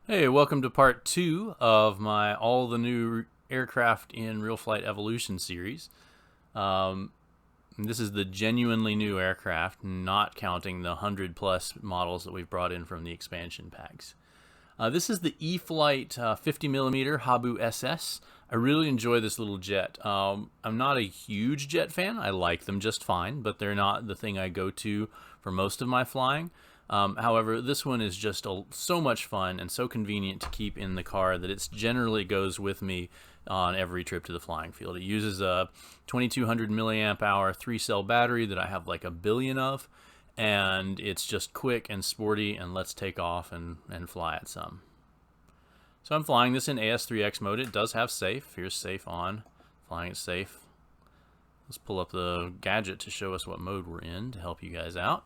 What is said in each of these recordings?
Hey, welcome to part 2 of my all the new aircraft in RealFlight Evolution series. This is the genuinely new aircraft, not counting the 100 plus models that we've brought in from the expansion packs. This is the E-flite 50mm Habu SS. I really enjoy this little jet. I'm not a huge jet fan. I like them just fine, but they're not the thing I go to for most of my flying. However, this one is just so much fun and so convenient to keep in the car that it generally goes with me on every trip to the flying field. It uses a 2200 milliamp hour 3-cell battery that I have like a billion of, and it's just quick and sporty, and let's take off and fly it some. So I'm flying this in AS3X mode. It does have safe. Here's safe on. Flying it safe. Let's pull up the gadget to show us what mode we're in to help you guys out.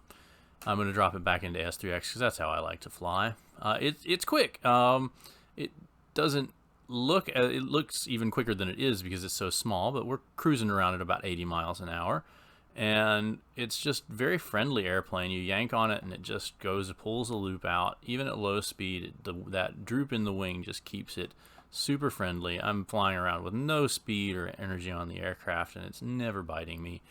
I'm going to drop it back into AS3X because that's how I like to fly. It's quick. It doesn't look, it looks even quicker than it is because it's so small, but we're cruising around at about 80 miles an hour. And it's just very friendly airplane. You yank on it and it just pulls a loop out. Even at low speed, that droop in the wing just keeps it super friendly. I'm flying around with no speed or energy on the aircraft, and it's never biting me.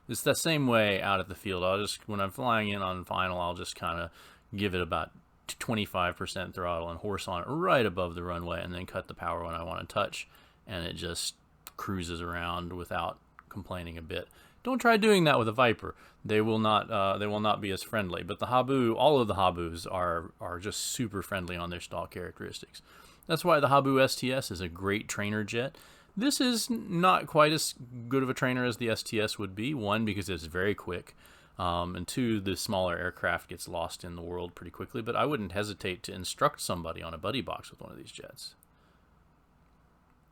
It's the same way out at the field. When I'm flying in on final, I'll just kind of give it about 25% throttle and horse on it right above the runway, and then cut the power when I want to touch, and it just cruises around without complaining a bit. Don't try doing that with a Viper. They will not be as friendly. But the Habu, all of the Habus are just super friendly on their stall characteristics. That's why the Habu STS is a great trainer jet. This is not quite as good of a trainer as the STS would be. One, because it's very quick. And two, the smaller aircraft gets lost in the world pretty quickly. But I wouldn't hesitate to instruct somebody on a buddy box with one of these jets.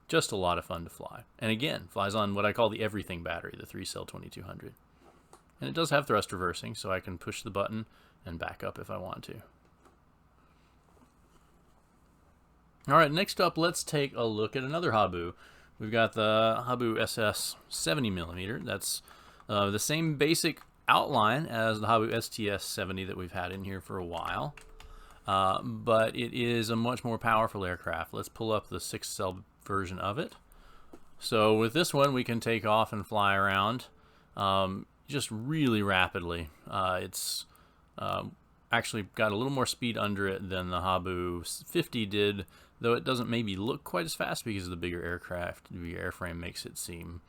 Just a lot of fun to fly. And again, flies on what I call the everything battery, the 3-cell 2200. And it does have thrust reversing, so I can push the button and back up if I want to. Alright, next up, let's take a look at another Habu. We've got the Habu SS 70mm. That's the same basic outline as the Habu STS 70 that we've had in here for a while. But it is a much more powerful aircraft. Let's pull up the 6-cell version of it. So with this one, we can take off and fly around just really rapidly. It's actually got a little more speed under it than the Habu 50 did, though it doesn't maybe look quite as fast because the bigger aircraft, the airframe makes it seem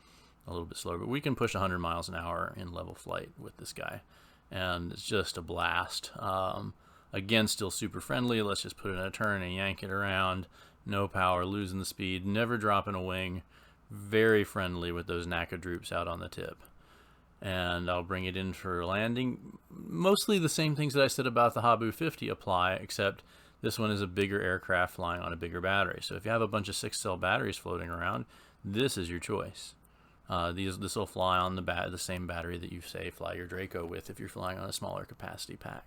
a little bit slower. But we can push 100 miles an hour in level flight with this guy, and it's just a blast. Again, still super friendly. Let's just put it in a turn and yank it around. No power, losing the speed, never dropping a wing. Very friendly with those NACA droops out on the tip. And I'll bring it in for landing. Mostly the same things that I said about the Habu 50 apply, except this one is a bigger aircraft flying on a bigger battery. So if you have a bunch of 6-cell batteries floating around, this is your choice. This will fly on the same battery that you, say, fly your Draco with if you're flying on a smaller capacity pack.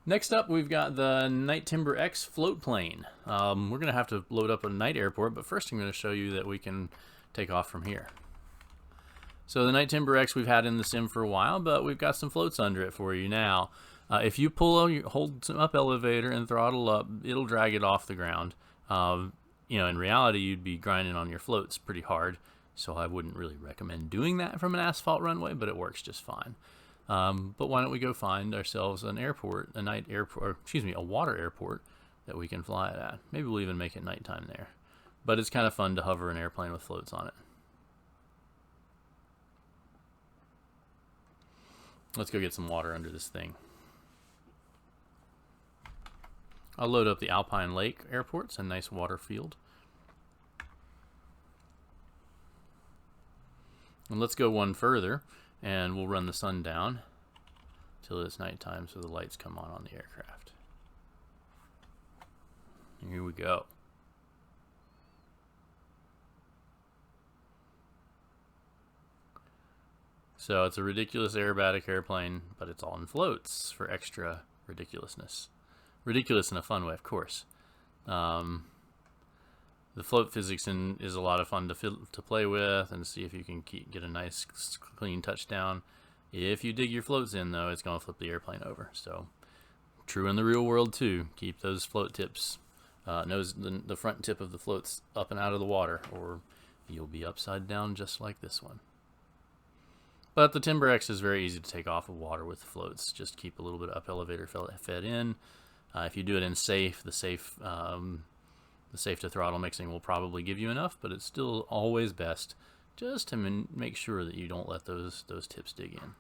Next up, we've got the Night Timber X float plane. We're going to have to load up a night airport, but first I'm going to show you that we can take off from here. So the Night Timber X we've had in the sim for a while, but we've got some floats under it for you now. If you hold up elevator and throttle up, it'll drag it off the ground. In reality, you'd be grinding on your floats pretty hard, so I wouldn't really recommend doing that from an asphalt runway, but it works just fine. But why don't we go find ourselves an airport, a water airport that we can fly it at. Maybe we'll even make it nighttime there. But it's kind of fun to hover an airplane with floats on it. Let's go get some water under this thing. I'll load up the Alpine Lake Airport. It's a nice water field. And let's go one further, and we'll run the sun down till it's nighttime so the lights come on the aircraft. Here we go. So it's a ridiculous aerobatic airplane, but it's all in floats for extra ridiculousness. Ridiculous in a fun way, of course. The float physics is a lot of fun to play with and see if you can get a nice clean touchdown. If you dig your floats in, though, it's going to flip the airplane over. So True in the real world too. Keep those float tips, the front tip of the floats up and out of the water, or you'll be upside down just like this one. But the Timber X is very easy to take off of water with floats. Just keep a little bit of up elevator fed in. If you do it in safe, the safe to throttle mixing will probably give you enough, but it's still always best just to make sure that you don't let those tips dig in.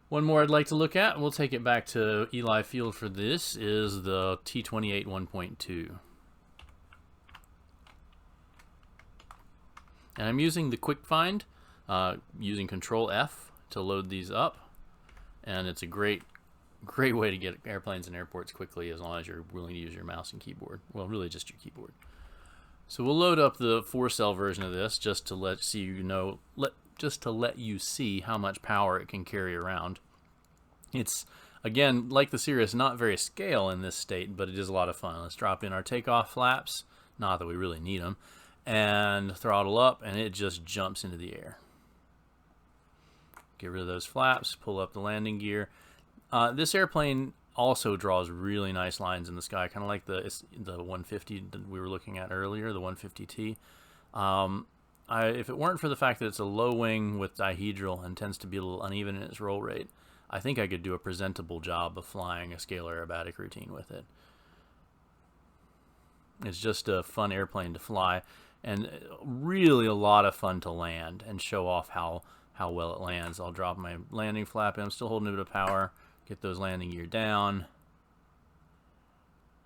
One more I'd like to look at, we'll take it back to Eli Field for this, is the T28 1.2. And I'm using the quick find, using Control F to load these up. And it's a great way to get airplanes and airports quickly, as long as you're willing to use your mouse and keyboard. Well, really just your keyboard. So we'll load up the 4-cell version of this just to let you see how much power it can carry around. It's, again, like the Cirrus, not very scale in this state, but it is a lot of fun. Let's drop in our takeoff flaps, not that we really need them, and throttle up, and it just jumps into the air. Get rid of those flaps, pull up the landing gear. This airplane also draws really nice lines in the sky, kind of like the 150 that we were looking at earlier, the 150T. If it weren't for the fact that it's a low wing with dihedral and tends to be a little uneven in its roll rate, I think I could do a presentable job of flying a scale aerobatic routine with it. It's just a fun airplane to fly, and really a lot of fun to land and show off how well it lands. I'll drop my landing flap in. I'm still holding a bit of power. Get those landing gear down.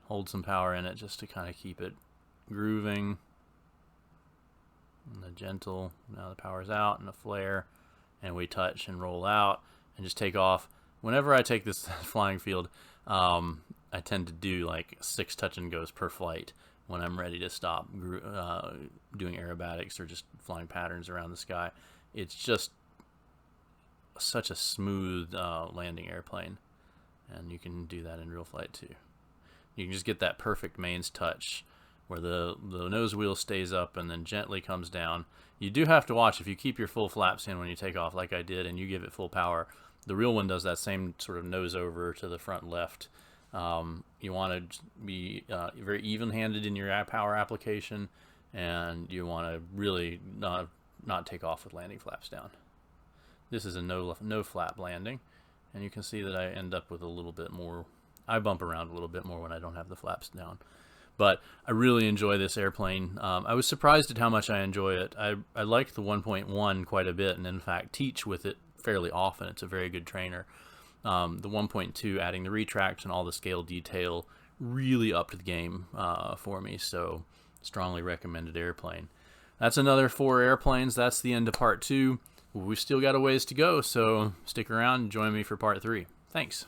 Hold some power in it just to kind of keep it grooving. And the gentle, now the power's out, and a flare, and we touch and roll out and just take off. Whenever I take this flying field, I tend to do like 6 touch and goes per flight when I'm ready to stop doing aerobatics or just flying patterns around the sky. It's just such a smooth landing airplane, and you can do that in RealFlight too. You can just get that perfect mains touch where the nose wheel stays up and then gently comes down. You do have to watch if you keep your full flaps in when you take off like I did and you give it full power. The real one does that same sort of nose over to the front left. You want to be very even-handed in your power application, and you want to really not take off with landing flaps down. This is a no flap landing, and you can see that I end up with a little bit more. I bump around a little bit more when I don't have the flaps down. But I really enjoy this airplane. I was surprised at how much I enjoy it. I like the 1.1 quite a bit, and in fact teach with it fairly often. It's a very good trainer. The 1.2, adding the retract and all the scale detail, really upped the game for me, so strongly recommended airplane. That's another 4 airplanes. That's the end of part 2. We've still got a ways to go, so stick around and join me for part 3. Thanks.